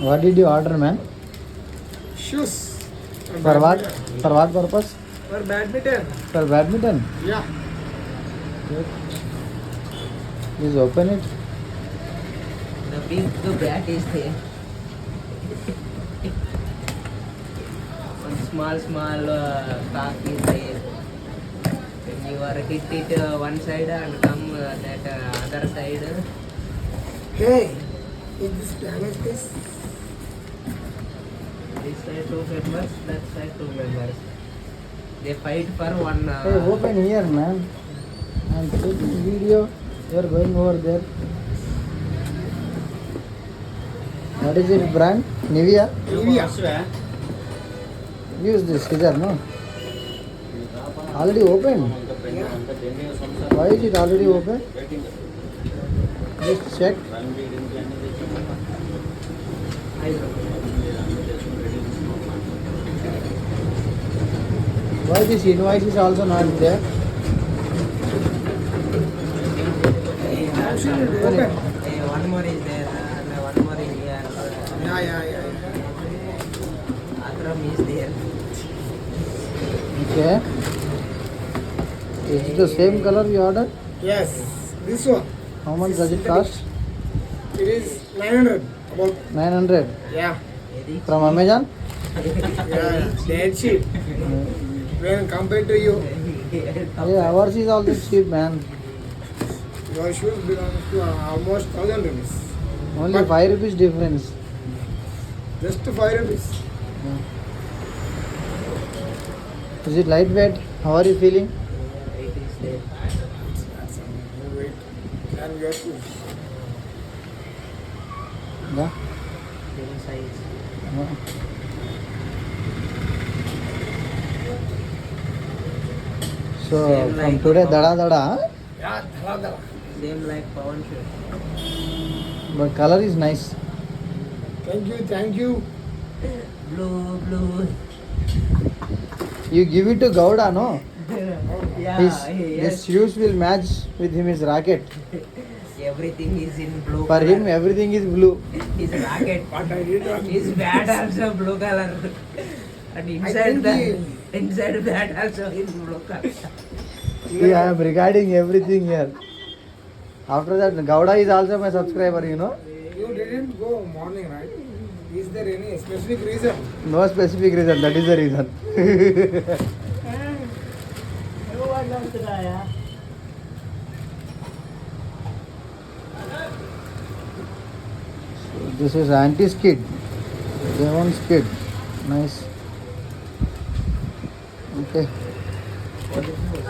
What did you order, man? Shoes. For what? For what purpose? For badminton. For badminton? Yeah. Good. Please open it. The big bat is there. One small cock is there. When you are hit it one side and come that other side. Hey, is this damage this? This side 2 members, that side 2 members. They fight for one. Hey, open here, man. And take this video. You are going over there. What is it brand? Nivia? Nivia. Use this scissor, no? Already open? Why is it already open? Just check. Why this invoice is also not there? Open it. One more is there and one more is here. Yeah. Akram is there. Okay. Is it the same color you ordered? Yes, this one. How much does it cost? It is 900. About 900. yeah. From Amazon? Yeah. Dead cheap. When compared to you, Yeah, ours is also cheap, man. your shoes belongs to almost 1,000 rupees. Only But- 5 rupees difference. Just 5 rupees. Is it lightweight? How are you feeling? It is there. That's some weight. And your shoes. Yeah. Same size. So Same from like today, Pawan. dada. Huh? Yeah, dhala. Same like Pawan shirt. But color is nice. Thank you. Blue. You give it to Gowda, no? Yeah, His yes. shoes will match with him his racket. Everything is in blue For color. him, everything is blue. His racket. But I did not. His bat also blue color. And think inside bat also is blue color. See, I am regarding everything here. After that, Gowda is also my subscriber, you know. You didn't go morning, right? Is there any specific reason? No specific reason, that is the reason. So this is anti-skid. They won't skid. Nice. Okay. What is the